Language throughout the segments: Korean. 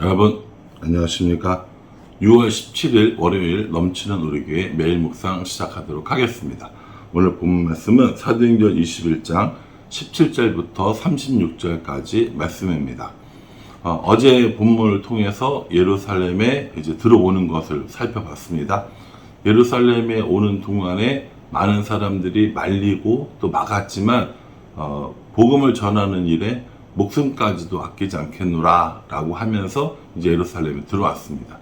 여러분 안녕하십니까. 6월 17일 월요일 넘치는 우리 교회 매일 묵상 시작하도록 하겠습니다. 오늘 본문 말씀은 사도행전 21장 17절부터 36절까지 말씀입니다. 어제 본문을 통해서 예루살렘에 이제 들어오는 것을 살펴봤습니다. 예루살렘에 오는 동안에 많은 사람들이 말리고 또 막았지만 복음을 전하는 일에 목숨까지도 아끼지 않겠노라 라고 하면서 이제 예루살렘에 들어왔습니다.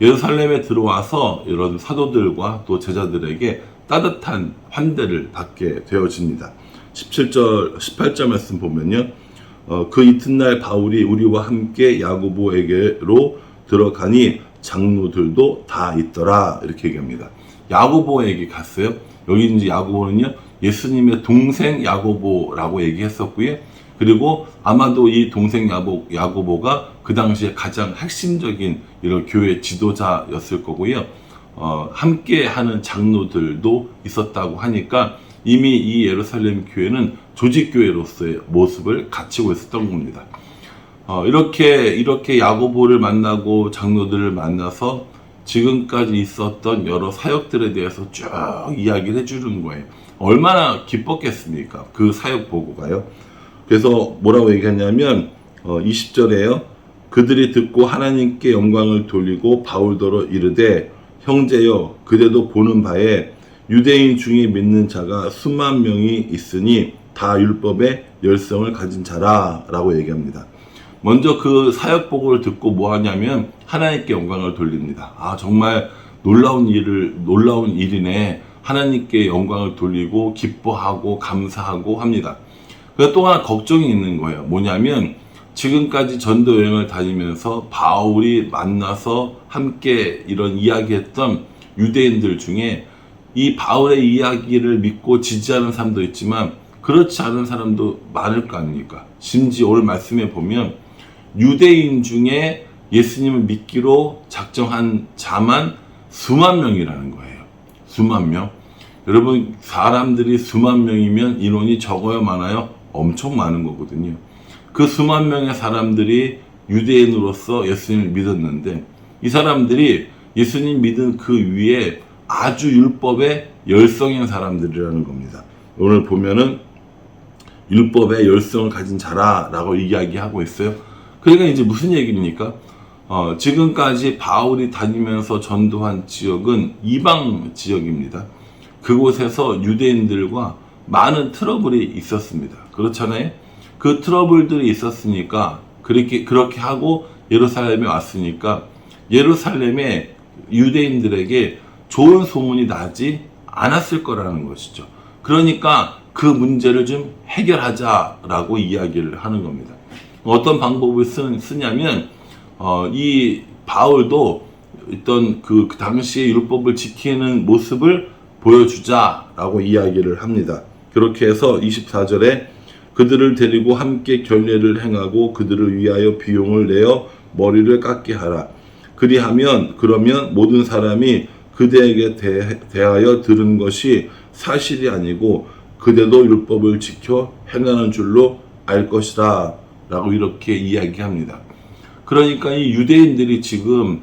예루살렘에 들어와서 이런 사도들과 또 제자들에게 따뜻한 환대를 받게 되어집니다. 18절 말씀 보면요. 그 이튿날 바울이 우리와 함께 야고보에게로 들어가니 장로들도 다 있더라 이렇게 얘기합니다. 야고보에게 갔어요. 여기 이제 야고보는요 예수님의 동생 야고보라고 얘기했었고요. 그리고 아마도 이 동생 야고보가 그 당시에 가장 핵심적인 이런 교회 지도자였을 거고요. 함께 하는 장로들도 있었다고 하니까 이미 이 예루살렘 교회는 조직교회로서의 모습을 갖추고 있었던 겁니다. 이렇게 야고보를 만나고 장로들을 만나서 지금까지 있었던 여러 사역들에 대해서 쭉 이야기를 해주는 거예요. 얼마나 기뻤겠습니까? 그 사역 보고가요. 그래서 뭐라고 얘기했냐면 20절에요. 그들이 듣고 하나님께 영광을 돌리고 바울더러 이르되 형제여 그대도 보는 바에 유대인 중에 믿는 자가 수만 명이 있으니 다 율법의 열성을 가진 자라 라고 얘기합니다. 먼저 그 사역 보고를 듣고 뭐 하냐면 하나님께 영광을 돌립니다. 정말 놀라운 일이네. 하나님께 영광을 돌리고 기뻐하고 감사하고 합니다. 또 하나 걱정이 있는 거예요. 뭐냐면 지금까지 전도 여행을 다니면서 바울이 만나서 함께 이런 이야기했던 유대인들 중에 이 바울의 이야기를 믿고 지지하는 사람도 있지만 그렇지 않은 사람도 많을 거 아닙니까? 심지어 오늘 말씀에 보면 유대인 중에 예수님을 믿기로 작정한 자만 수만 명이라는 거예요. 수만 명. 여러분 사람들이 수만 명이면 인원이 적어요 많아요? 엄청 많은 거거든요. 그 수만 명의 사람들이 유대인으로서 예수님을 믿었는데 이 사람들이 예수님 믿은 그 위에 아주 율법의 열성인 사람들이라는 겁니다. 오늘 보면은 율법의 열성을 가진 자라라고 이야기하고 있어요. 그러니까 이제 무슨 얘기입니까? 지금까지 바울이 다니면서 전도한 지역은 이방 지역입니다. 그곳에서 유대인들과 많은 트러블이 있었습니다. 그렇잖아요. 그 트러블들이 있었으니까 그렇게 하고 예루살렘에 왔으니까 예루살렘의 유대인들에게 좋은 소문이 나지 않았을 거라는 것이죠. 그러니까 그 문제를 좀 해결하자라고 이야기를 하는 겁니다. 어떤 방법을 쓰냐면 이 바울도 어떤 그 당시의 율법을 지키는 모습을 보여주자라고 이야기를 합니다. 그렇게 해서 24절에 그들을 데리고 함께 결례를 행하고 그들을 위하여 비용을 내어 머리를 깎게 하라. 그러면 모든 사람이 그대에게 대하여 들은 것이 사실이 아니고 그대도 율법을 지켜 행하는 줄로 알 것이다 라고 이렇게 이야기합니다. 그러니까 이 유대인들이 지금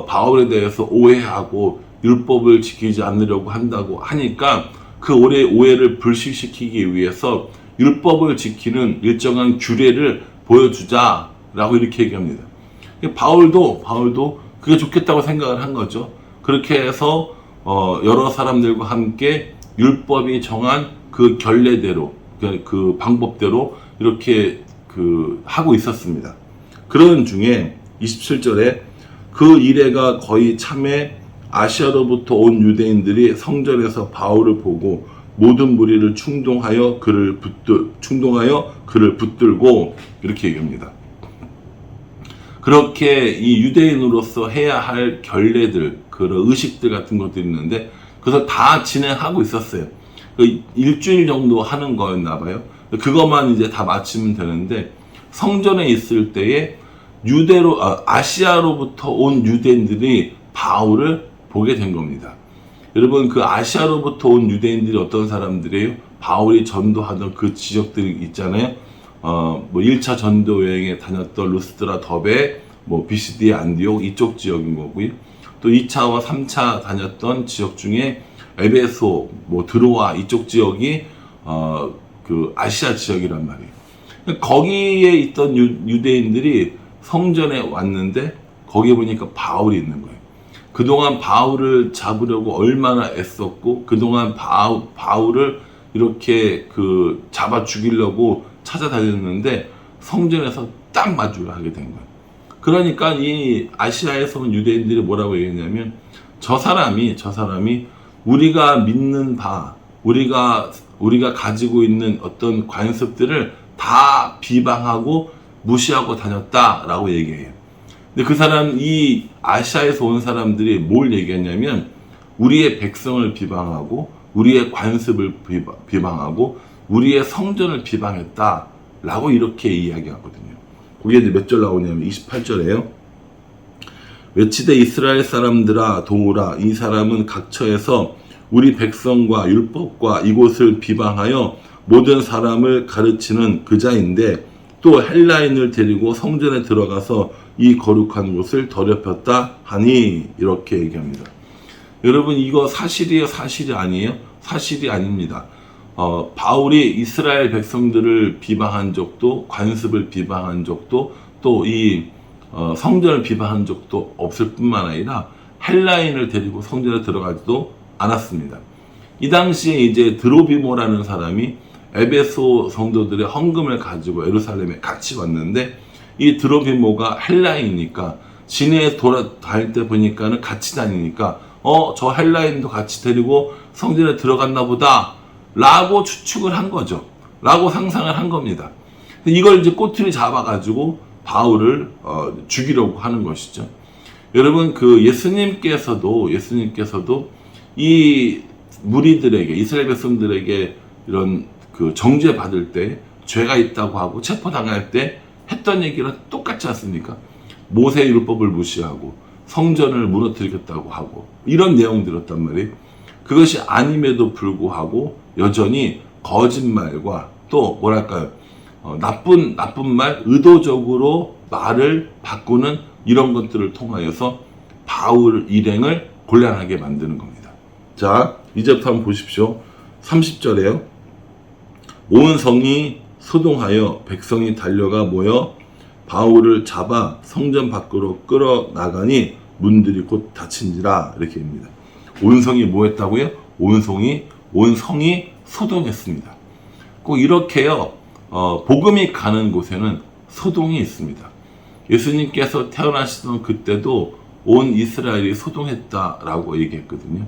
바울에 대해서 오해하고 율법을 지키지 않으려고 한다고 하니까 그 오해를 불식시키기 위해서 율법을 지키는 일정한 규례를 보여주자라고 이렇게 얘기합니다. 바울도 그게 좋겠다고 생각을 한 거죠. 그렇게 해서 여러 사람들과 함께 율법이 정한 그 결례대로 그 방법대로 이렇게 하고 있었습니다. 그런 중에 27절에 그 이래가 거의 참에 아시아로부터 온 유대인들이 성전에서 바울을 보고 모든 무리를 충동하여 그를 붙들고 이렇게 얘기합니다. 그렇게 이 유대인으로서 해야 할 결례들, 그런 의식들 같은 것들이 있는데 그것을 다 진행하고 있었어요. 일주일 정도 하는 거였나 봐요. 그것만 이제 다 마치면 되는데 성전에 있을 때에 아시아로부터 온 유대인들이 바울을 보게 된 겁니다. 여러분 그 아시아로부터 온 유대인들이 어떤 사람들이에요? 바울이 전도하던 그 지역들이 있잖아요. 1차 전도 여행에 다녔던 루스드라, 더베, 뭐 비시디의 안디옥 이쪽 지역인 거고요. 또 2차와 3차 다녔던 지역 중에 에베소, 뭐 드로아 이쪽 지역이 그 아시아 지역이란 말이에요. 거기에 있던 유대인들이 성전에 왔는데 거기에 보니까 바울이 있는 거예요. 그동안 바울을 잡으려고 얼마나 애썼고 그동안 바울을 이렇게 그 잡아 죽이려고 찾아다녔는데 성전에서 딱 마주를 하게 된 거예요. 그러니까 이 아시아에서 온 유대인들이 뭐라고 얘기했냐면 저 사람이 우리가 믿는 바, 우리가 가지고 있는 어떤 관습들을 다 비방하고 무시하고 다녔다라고 얘기해요. 근데 그 사람, 이 아시아에서 온 사람들이 뭘 얘기했냐면 우리의 백성을 비방하고 우리의 관습을 비방하고 우리의 성전을 비방했다라고 이렇게 이야기하거든요. 그게 이제 몇 절 나오냐면 28절에요. 외치되 이스라엘 사람들아 도우라. 이 사람은 각처에서 우리 백성과 율법과 이곳을 비방하여 모든 사람을 가르치는 그 자인데 또 헬라인을 데리고 성전에 들어가서 이 거룩한 곳을 더럽혔다 하니 이렇게 얘기합니다. 여러분 이거 사실이에요? 사실이 아니에요? 사실이 아닙니다. 바울이 이스라엘 백성들을 비방한 적도 관습을 비방한 적도 또 이 성전을 비방한 적도 없을 뿐만 아니라 헬라인을 데리고 성전에 들어가지도 않았습니다. 이 당시에 이제 드로비모라는 사람이 에베소 성도들의 헌금을 가지고 예루살렘에 같이 왔는데 이 드로비모가 헬라인이니까 시내에 돌아다닐 때 보니까는 같이 다니니까 저 헬라인도 같이 데리고 성전에 들어갔나 보다 라고 추측을 한 거죠. 라고 상상을 한 겁니다. 이걸 이제 꼬투리 잡아가지고 바울을 죽이려고 하는 것이죠. 여러분 그 예수님께서도 이 무리들에게 이스라엘 백성들에게 이런 그 정죄 받을 때 죄가 있다고 하고 체포당할 때 했던 얘기랑 똑같지 않습니까? 모세의 율법을 무시하고 성전을 무너뜨리겠다고 하고 이런 내용들이었단 말이에요. 그것이 아님에도 불구하고 여전히 거짓말과 또 뭐랄까요? 나쁜 말, 의도적으로 말을 바꾸는 이런 것들을 통하여서 바울 일행을 곤란하게 만드는 겁니다. 자, 이제부터 한번 보십시오. 30절에요. 온 성이 소동하여 백성이 달려가 모여 바울을 잡아 성전 밖으로 끌어나가니 문들이 곧 닫힌지라 이렇게 합니다. 온 성이 뭐 했다고요? 온 성이 소동했습니다. 꼭 이렇게요. 복음이 가는 곳에는 소동이 있습니다. 예수님께서 태어나시던 그때도 온 이스라엘이 소동했다라고 얘기했거든요.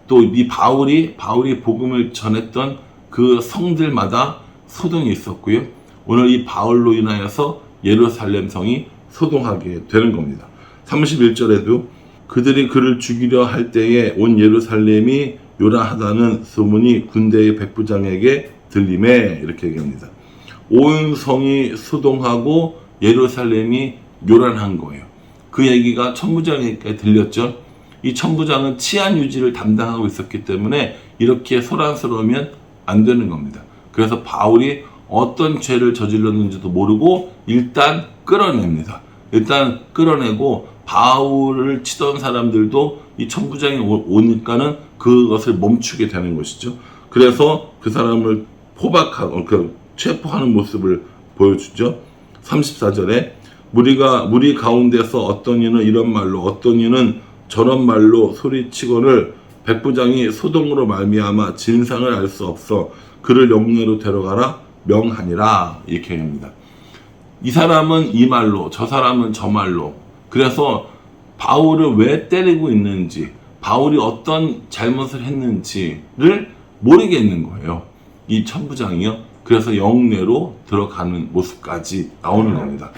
또 이 바울이 복음을 전했던 그 성들마다 소동이 있었고요. 오늘 이 바울로 인하여서 예루살렘 성이 소동하게 되는 겁니다. 31절에도 그들이 그를 죽이려 할 때에 온 예루살렘이 요란하다는 소문이 군대의 백부장에게 들림에 이렇게 얘기합니다. 온 성이 소동하고 예루살렘이 요란한 거예요. 그 얘기가 천부장에게 들렸죠. 이 천부장은 치안 유지를 담당하고 있었기 때문에 이렇게 소란스러우면 안 되는 겁니다. 그래서 바울이 어떤 죄를 저질렀는지도 모르고 일단 끌어냅니다. 일단 끌어내고 바울을 치던 사람들도 이 천부장이 오니까는 그것을 멈추게 되는 것이죠. 그래서 그 사람을 포박하고 체포하는 모습을 보여주죠. 34절에 무리 가운데서 어떤 이는 이런 말로 어떤 이는 저런 말로 소리치거늘 백부장이 소동으로 말미암아 진상을 알 수 없어 그를 영내로 데려가라 명하니라 이렇게 합니다. 이 사람은 이 말로 저 사람은 저 말로 그래서 바울을 왜 때리고 있는지 바울이 어떤 잘못을 했는지를 모르겠는 거예요. 이 천부장이요. 그래서 영내로 들어가는 모습까지 나오는 겁니다.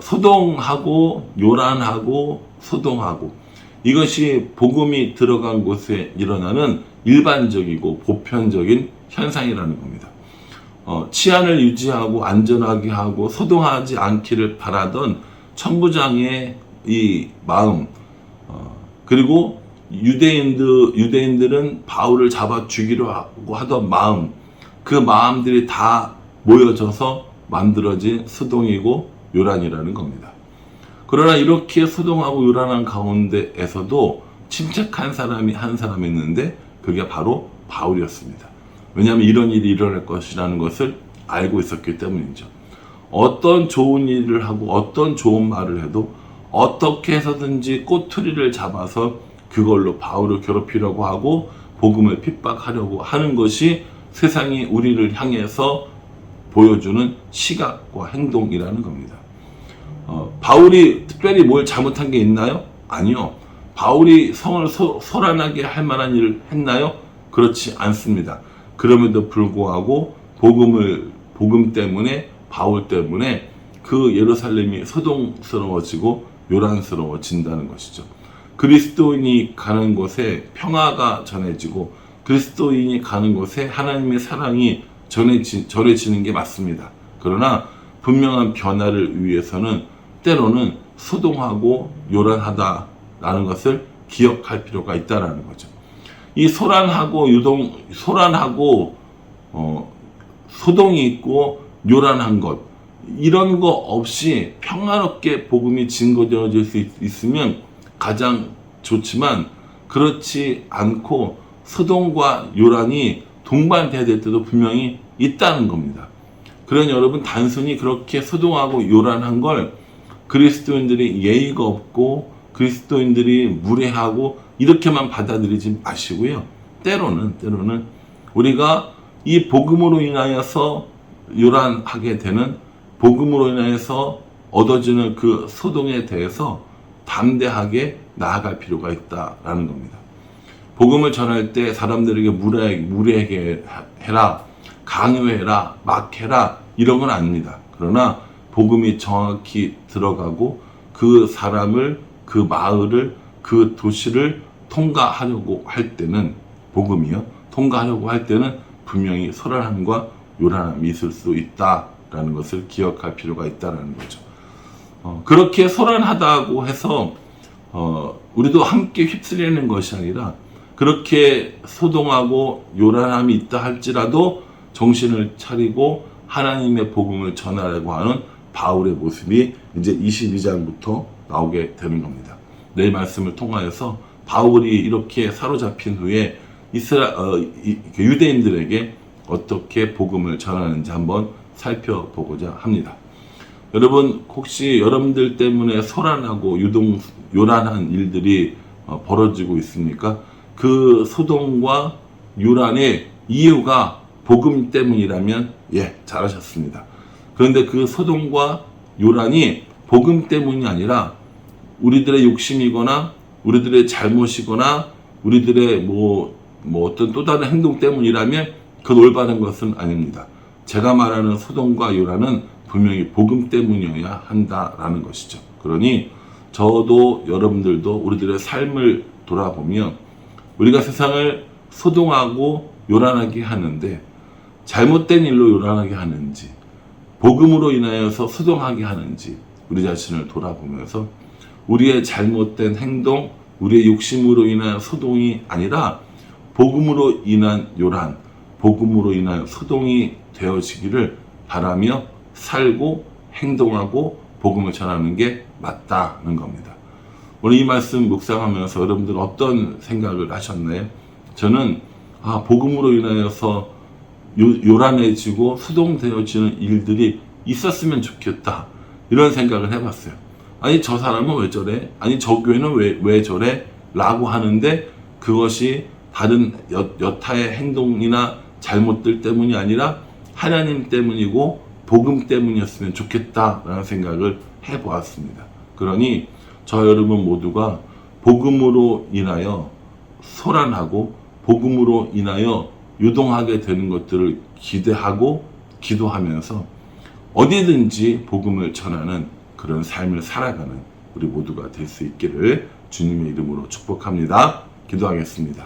소동하고 요란하고 소동하고 이것이 복음이 들어간 곳에 일어나는 일반적이고 보편적인 현상이라는 겁니다. 치안을 유지하고 안전하게 하고 소동하지 않기를 바라던 천부장의 이 마음 그리고 유대인들은 바울을 잡아 죽이려고 하던 마음 그 마음들이 다 모여져서 만들어진 소동이고 요란이라는 겁니다. 그러나 이렇게 소동하고 요란한 가운데에서도 침착한 사람이 한 사람이 있는데 그게 바로 바울이었습니다. 왜냐하면 이런 일이 일어날 것이라는 것을 알고 있었기 때문이죠. 어떤 좋은 일을 하고 어떤 좋은 말을 해도 어떻게 해서든지 꼬투리를 잡아서 그걸로 바울을 괴롭히려고 하고 복음을 핍박하려고 하는 것이 세상이 우리를 향해서 보여주는 시각과 행동이라는 겁니다. 바울이 특별히 뭘 잘못한 게 있나요? 아니요. 바울이 성을 소란하게 할 만한 일을 했나요? 그렇지 않습니다. 그럼에도 불구하고 복음 때문에, 바울 때문에 그 예루살렘이 소동스러워지고 요란스러워진다는 것이죠. 그리스도인이 가는 곳에 평화가 전해지고 그리스도인이 가는 곳에 하나님의 사랑이 전해지는 게 맞습니다. 그러나 분명한 변화를 위해서는 때로는 소동하고 요란하다라는 것을 기억할 필요가 있다라는 거죠. 이 소란하고 소동이 있고 요란한 것, 이런 거 없이 평화롭게 복음이 증거되어질 수 있으면 가장 좋지만, 그렇지 않고 소동과 요란이 동반돼야 될 때도 분명히 있다는 겁니다. 그러니 여러분, 단순히 그렇게 소동하고 요란한 걸 그리스도인들이 예의가 없고 그리스도인들이 무례하고 이렇게만 받아들이지 마시고요. 때로는 우리가 이 복음으로 인하여서 요란하게 되는, 복음으로 인하여서 얻어지는 그 소동에 대해서 담대하게 나아갈 필요가 있다라는 겁니다. 복음을 전할 때 사람들에게 무례하게 해라, 강요해라, 막 해라, 이런 건 아닙니다. 그러나 복음이 정확히 들어가고 그 사람을, 그 마을을, 그 도시를 통과하려고 할 때는, 복음이요, 통과하려고 할 때는 분명히 소란함과 요란함이 있을 수 있다라는 것을 기억할 필요가 있다라는 거죠. 그렇게 소란하다고 해서 우리도 함께 휩쓸리는 것이 아니라, 그렇게 소동하고 요란함이 있다 할지라도 정신을 차리고 하나님의 복음을 전하려고 하는 바울의 모습이 이제 22장부터 나오게 되는 겁니다. 내일 말씀을 통하여서 바울이 이렇게 사로잡힌 후에 유대인들에게 어떻게 복음을 전하는지 한번 살펴보고자 합니다. 여러분, 혹시 여러분들 때문에 소란하고 요란한 일들이 벌어지고 있습니까? 그 소동과 요란의 이유가 복음 때문이라면 잘하셨습니다. 그런데 그 소동과 요란이 복음 때문이 아니라 우리들의 욕심이거나 우리들의 잘못이거나 우리들의 어떤 또 다른 행동 때문이라면 그 올바른 것은 아닙니다. 제가 말하는 소동과 요란은 분명히 복음 때문이어야 한다라는 것이죠. 그러니 저도 여러분들도 우리들의 삶을 돌아보면 우리가 세상을 소동하고 요란하게 하는데 잘못된 일로 요란하게 하는지, 복음으로 인하여서 소동하게 하는지 우리 자신을 돌아보면서 우리의 잘못된 행동, 우리의 욕심으로 인한 소동이 아니라 복음으로 인한 요란, 복음으로 인한 소동이 되어지기를 바라며 살고 행동하고 복음을 전하는 게 맞다는 겁니다. 오늘 이 말씀 묵상하면서 여러분들 어떤 생각을 하셨나요? 저는 복음으로 인하여서 요란해지고 소동되어지는 일들이 있었으면 좋겠다, 이런 생각을 해봤어요. 아니, 저 사람은 왜 저래? 아니, 저 교회는 왜 저래? 라고 하는데 그것이 다른 여타의 행동이나 잘못들 때문이 아니라 하나님 때문이고 복음 때문이었으면 좋겠다라는 생각을 해보았습니다. 그러니 저 여러분 모두가 복음으로 인하여 소란하고 복음으로 인하여 유동하게 되는 것들을 기대하고 기도하면서 어디든지 복음을 전하는 그런 삶을 살아가는 우리 모두가 될 수 있기를 주님의 이름으로 축복합니다. 기도하겠습니다.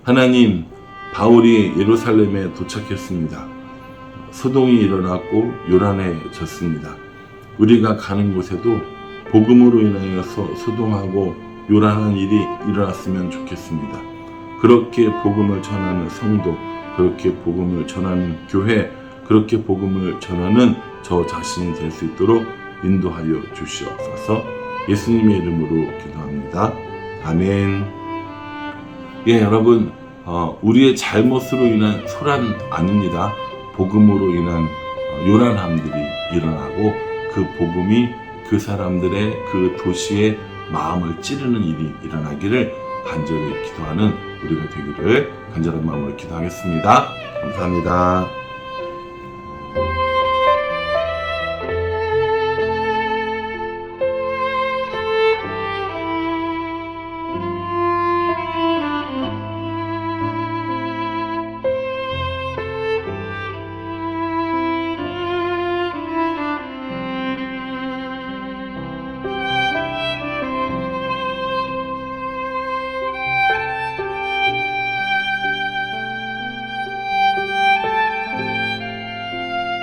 하나님, 바울이 예루살렘에 도착했습니다. 소동이 일어났고 요란해졌습니다. 우리가 가는 곳에도 복음으로 인하여서 소동하고 요란한 일이 일어났으면 좋겠습니다. 그렇게 복음을 전하는 성도, 그렇게 복음을 전하는 교회, 그렇게 복음을 전하는 저 자신이 될 수 있도록 인도하여 주시옵소서. 예수님의 이름으로 기도합니다. 아멘. 예, 여러분, 우리의 잘못으로 인한 소란 아닙니다. 복음으로 인한 요란함들이 일어나고 그 복음이 그 사람들의 그 도시의 마음을 찌르는 일이 일어나기를 간절히 기도하는 우리가 되기를 간절한 마음으로 기도하겠습니다. 감사합니다.